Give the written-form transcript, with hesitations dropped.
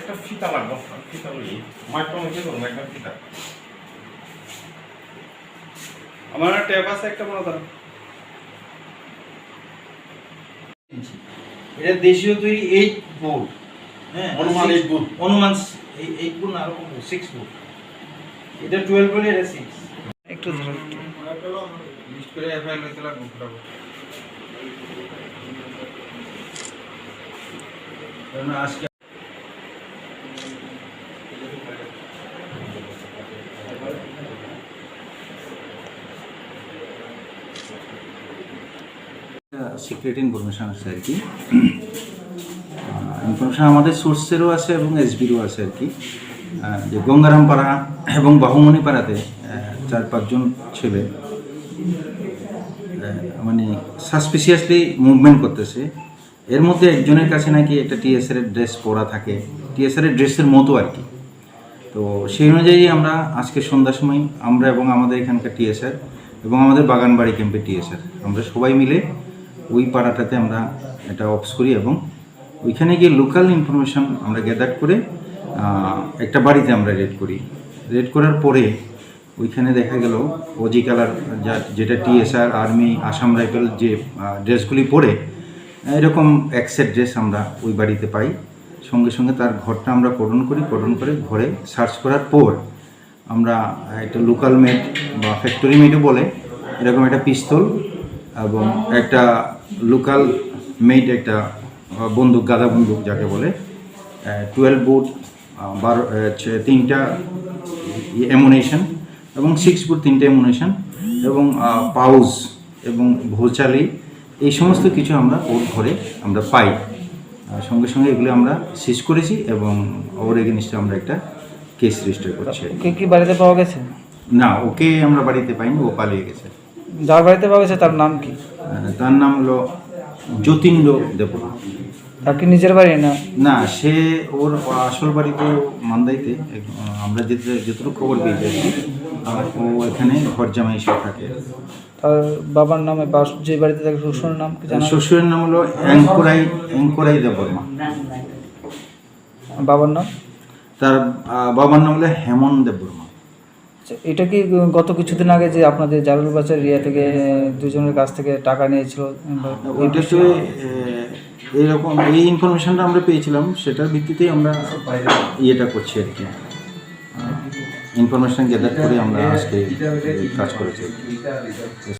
একটা ফিতা লাগবে, ফিতা লই মাইক্রো মধ্যে করুন একটা ফিতা। আমার ট্যাব আছে একটা বড় দাম। এটা দেশীয় তৈরি 8 বোর্ড। হ্যাঁ, অনুমান 8 বোর্ড। অনুমান 8 বোর্ড না, আরো 6 বোর্ড। এটা 12 বলে, এটা 6। একটু ধরুন। লিস্ট করে এফআইআর লইতে লাগবে ফটাফট। কারণ আজকে সিক্রেট ইনফরমেশান আছে আর কি। ইনফরমেশান আমাদের সোর্সেরও আছে এবং এসবিরও আছে আর কি। যে গঙ্গারামপাড়া এবং বাহুমণিপাড়াতে 4-5 জন ছেলে মানে সাসপিসিয়াসলি মুভমেন্ট করতেছে। এর মধ্যে একজনের কাছে নাকি একটা টিএসআর এর ড্রেস পরা থাকে, টিএসআর এর ড্রেসের মতো আর কি। তো সেই অনুযায়ী আমরা আজকে সন্ধ্যার সময় আমরা এবং আমাদের এখানকার টিএসআর এবং আমাদের বাগানবাড়ি ক্যাম্পের টিএসআর আমরা সবাই মিলে ওই পাড়াটাতে আমরা এটা অফিস করি এবং ওইখানে গিয়ে লোকাল ইনফরমেশান আমরা গ্যাদার করে একটা বাড়িতে আমরা রেড করি। রেড করার পরে ওইখানে দেখা গেল ওজি কালার যেটা টিএসআর, আর্মি, আসাম রাইফেল যে ড্রেসগুলি পরে এরকম এক সেট ড্রেস আমরা ওই বাড়িতে পাই। সঙ্গে সঙ্গে তার ঘরটা আমরা কর্ডন করি, কর্ডন করে ঘরে সার্চ করার পর আমরা একটা লোকাল মেড বা ফ্যাক্টরি মেডও বলে এরকম একটা পিস্তল এবং একটা লোকাল মেড একটা বন্দুক, গাদা বন্দুক যাকে বলে, 12 বোর্ড, 3টা অ্যামুনেশন এবং 6 বোর্ড 3টা অ্যামুনেশন এবং পাউজ এবং ভোচালি, এই সমস্ত কিছু আমরা ওর ঘরে আমরা পাই। সঙ্গে সঙ্গে এগুলো আমরা সিজ করেছি এবং ওর এগেনস্টে আমরা একটা কেস রেজিস্টার করছি। ওকে কি বাড়িতে পাওয়া গেছে? না, ওকে আমরা বাড়িতে পাইনি, ও পালিয়ে গেছে। যার বাড়িতে পাওয়া গেছে তার নাম কি? তার নাম হলো যতীন্দ্র দেববর্মা। তার কি নিজের বাড়ি না? না, সে ওর আসল বাড়ি তো মান্দাইতে। আমরা যতটুকু খবর পেয়েছি আর কি, ও এখানে ঘর জামাই হিসেবে থাকে। তার বাবার নামে বা যে বাড়িতে থাকে শ্বশুরের নাম কি জানা? শ্বশুরের নাম হলো অঙ্কুরাই দেববর্মা। বাবার নাম? তার বাবার নাম হলো হেমন্ত দেববর্মা। আচ্ছা, এটা কি গত কিছুদিন আগে যে আপনাদের জারুল বাজার এরিয়া থেকে দুজনের কাছ থেকে টাকা নিয়েছিল? ওইটা তো এরকম এই ইনফরমেশনটা আমরা পেয়েছিলাম, সেটার ভিত্তিতেই আমরা ইয়েটা করছি আর কি। ইনফরমেশন গ্যাদার করে আমরা আজকে কাজ করেছি।